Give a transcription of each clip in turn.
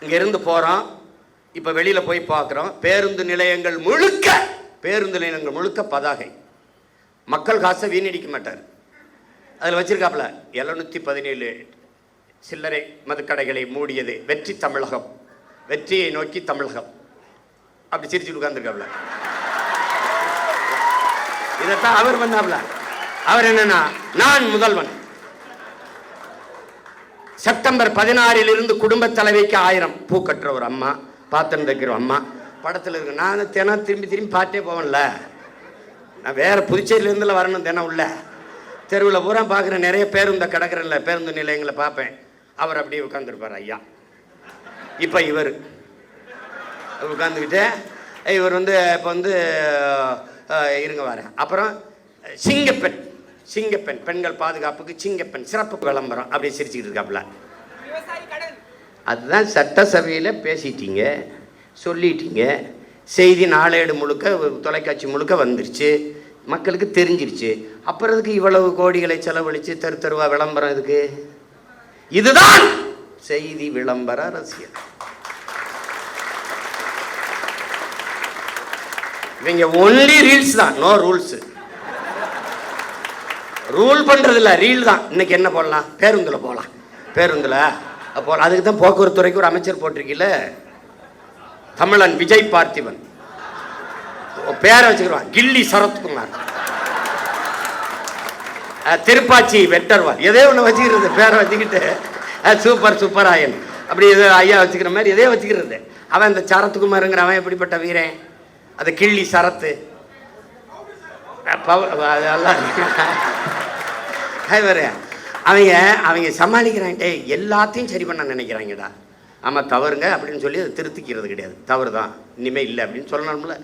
இங்கேருந்து போகிறோம், இப்போ வெளியில் போய் பார்க்குறோம், பேருந்து நிலையங்கள் முழுக்க பதாகை. மக்கள் காசை வீணடிக்க மாட்டார். அதில் வச்சிருக்காப்புல 717 சில்லறை மதுக்கடைகளை மூடியது வெற்றி தமிழகம், வெற்றியை நோக்கி தமிழகம், அப்படி சிரிச்சுட்டு உட்கார்ந்துருக்காப்புல. இதைத்தான் அவர் வந்தாப்புல. அவர் என்னன்னா, நான் முதல்வன். செப்டம்பர் 16 குடும்ப தலைவிக்கு 1000 பூ கட்டுற ஒரு அம்மா, பாத்திரம் தைக்கிற அம்மா படத்தில் இருக்கு. நான் தினம் திரும்பி பாட்டே போவேன்ல, நான் வேற புதுச்சேரியிலேருந்துல வரணும். தினம் உள்ள தெருவில் பூரா பார்க்குறேன், நிறைய பேருந்து கிடக்கிறேன்ல, பேருந்து நிலையங்களை பார்ப்பேன். அவர் அப்படியே உட்காந்துருப்பார் ஐயா. இப்போ இவர் உட்காந்துக்கிட்டு இவர் இப்போ இருங்க வரேன். அப்புறம் சிங்கப்பெண் பெண்கள் பாதுகாப்புக்கு சிங்கப்பெண் சிறப்பு விளம்பரம் அப்படியே சிரிச்சுக்கிட்டு இருக்காப்புல. அதுதான் சட்டசபையில் பேசிட்டீங்க, சொல்லிட்டீங்க, செய்தி நாளேடு முழுக்க தொலைக்காட்சி முழுக்க வந்துருச்சு, மக்களுக்கு தெரிஞ்சிருச்சு. அப்புறம் இதுக்கு இவ்வளவு கோடிகளை செலவழித்து தெருவா விளம்பரம் இதுக்கு? இதுதான் செய்தி விளம்பர அரசியல். இவங்க ஒன்லி ரீல்ஸ் தான், நோ ரூல்ஸ். ரூல் பண்றது இல்லை, ரீல் தான். இன்னைக்கு என்ன போடலாம்? பேருந்துல போகலாம், பேருந்துல போகலாம். அதுக்கு தான் போக்குவரத்து துறைக்கு ஒரு அமைச்சர் போட்டிருக்கீல, தமிழன் விஜய் பார்த்திபன். பேரை வச்சுக்கிறான் கில்லி சரத்குமார், திருப்பாச்சி வெட்டர்வார், எதே ஒன்று வச்சுக்கிறது. பேரை வச்சுக்கிட்டு சூப்பர் ஆயன் அப்படி எதோ ஐயா வச்சுக்கிற மாதிரி எதே வச்சுக்கிறது. அவன் இந்த சரத்குமாருங்கிற அவன் எப்படிப்பட்ட வீரன்? அது கிள்ளி சரத்து அவங்க சமாளிக்கிறாங்க. எல்லாத்தையும் சரி பண்ண நினைக்கிறாங்கடா. ஆமாம் தவறுங்க அப்படின்னு சொல்லி அதை திருத்திக்கிறது கிடையாது. தவறு தான், இனிமேல் இல்லை அப்படின்னு சொல்லணும்ல.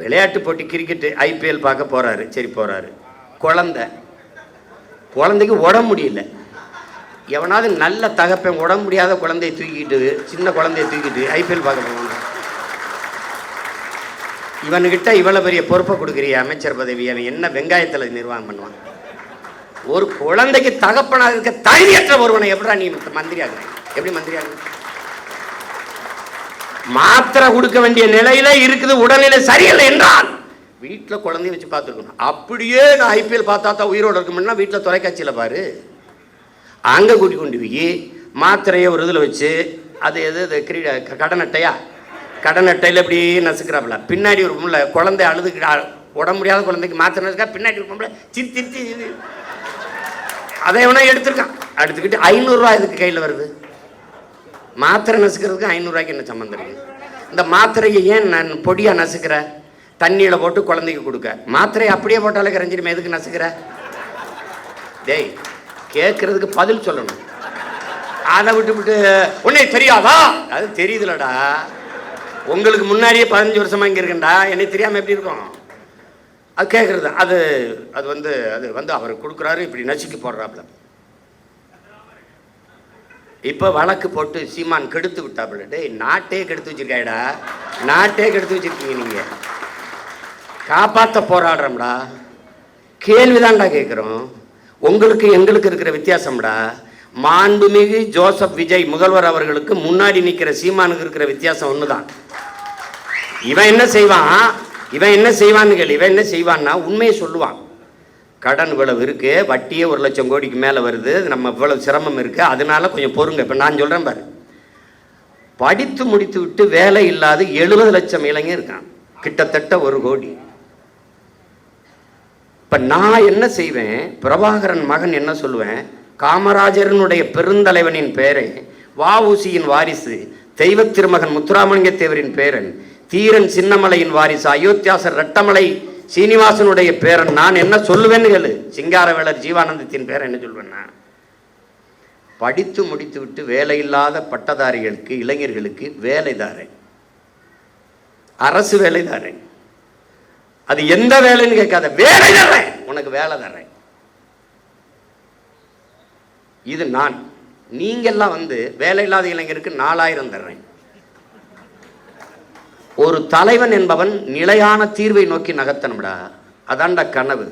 விளையாட்டு போட்டி கிரிக்கெட்டு ஐபிஎல் பார்க்க போகிறாரு, சரி போகிறாரு. குழந்தைக்கு உடம்பு முடியல. எவனாவது நல்ல தகப்பன் உடம்பு முடியாத குழந்தைய தூக்கிட்டு, சின்ன குழந்தைய தூக்கிட்டு ஐபிஎல் பார்க்க போவாங்க. இவனுக்கிட்ட இவ்வளோ பெரிய பொறுப்பை கொடுக்குறிய அமைச்சர் பதவி, அவன் என்ன வெங்காயத்தில் நிர்வாகம் பண்ணுவான்? ஒரு குழந்தைக்கு தகப்பனாக இருக்க தகுதியற்ற ஒருவனை எப்படா நீ மந்திரி ஆகுற? எப்படி மந்திரி ஆகுற? மாத்திரை கொடுக்க வேண்டிய நிலையில இருக்குது, உடல்நிலை சரியில்லை என்றால் வீட்டில் குழந்தைய வச்சு பார்த்துருக்கணும். அப்படியே நான் ஐபிஎல் பார்த்தா தான் உயிரோடு இருக்கணும்னா வீட்டில் தொலைக்காட்சியில் பாரு. அங்கே கூட்டி கொண்டு போய் மாத்திரையை ஒரு இதில் வச்சு, அது கடன் அட்டையில் இப்படி நசுக்கிறாப்புல. பின்னாடி ஒரு பொம்பளை குழந்தை அழுதுக்கு, உடம்பு முடியாத குழந்தைக்கு மாத்திரை நசுக்கா, பின்னாடி ஒரு பொம்பளை சிரித்து அதை எவனா எடுத்துக்கிட்டு 500 ரூபா இதுக்கு கையில் வருது. மாத்திரை நசுக்கிறதுக்கு 500 ரூபாய்க்கு என்ன சம்மந்தம் இருக்கு? இந்த மாத்திரையை ஏன் நான் பொடியாக நசுக்கிற? தண்ணியில் போட்டு குழந்தைக்கு கொடுக்க. மாத்திரையை அப்படியே போட்டாலே கரைஞ்சிருமே, எதுக்கு நசுக்கிற? டேய், கேட்கறதுக்கு பதில் சொல்லணும். அதை விட்டு உன்னை தெரியாதா? அது தெரியுதுலடா. உங்களுக்கு முன்னாடியே 15 வருஷமா இங்கே இருக்கேன்டா, என்னை தெரியாமல் எப்படி இருக்கும்? அது கேட்குறது. அது அவர் கொடுக்குறாரு, இப்படி நசுக்கி போடுறாப்புல. இப்போ வழக்கு போட்டு சீமான் கெடுத்து விட்டாப்புல. டேய், நாட்டே கெடுத்து வச்சிருக்காடா, நாட்டே கெடுத்து வச்சிருக்கீங்க. நீங்கள் காப்பாற்ற போராடுறோம்டா. கேள்விதான்டா கேட்குறோம். உங்களுக்கு எங்களுக்கு இருக்கிற வித்தியாசம்டா. மாண்புமிகு ஜோசப் விஜய் முதல்வர் அவர்களுக்கு முன்னாடி நிற்கிற சீமானுக்கு இருக்கிற வித்தியாசம் ஒன்று தான். இவன் என்ன செய்வான்னு கேள்வி. இவன் என்ன செய்வான்னா உண்மையை சொல்லுவான். கடன் இவ்வளவு இருக்கு, வட்டியே 1 லட்சம் கோடிக்கு மேலே வருது, நம்ம இவ்வளவு சிரமம் இருக்கு, அதனால கொஞ்சம் பொறுங்க. இப்போ நான் சொல்கிறேன் பாரு, படித்து முடித்து விட்டு வேலை இல்லாத 70 லட்சம் இளைஞர் இருக்கான், கிட்டத்தட்ட 1 கோடி. இப்போ நான் என்ன செய்வேன்? பிரபாகரன் மகன் என்ன சொல்லுவேன்? காமராஜரனுடைய பெருந்தலைவனின் பேரை, வஉசியின் வாரிசு, தெய்வ திருமகன் முத்துராமலிங்க தேவரின் பேரன், தீரன் சின்னமலையின் வாரிசு, அயோத்தியாசர் ரெட்டமலை சீனிவாசனுடைய பேரன். நான் என்ன சொல்லுவேன்னு கேளு. சிங்காரவேலர் ஜீவானந்தத்தின் பேரன் என்ன சொல்வேன்னா, படித்து முடித்து விட்டு வேலை இல்லாத பட்டதாரிகளுக்கு, இளைஞர்களுக்கு வேலை தாரேன், அரசு வேலை தாரேன். அது எந்த வேலைன்னு கேட்காத, வேலை தர்றேன், உனக்கு வேலை தர்றேன். இது நான். நீங்கெல்லாம் வேலை இல்லாத இளைஞருக்கு 4000 தர்றேன். ஒரு தலைவன் என்பவன் நிலையான தீர்வை நோக்கி நகர்த்தணும்டா. அதான்டா கனவு.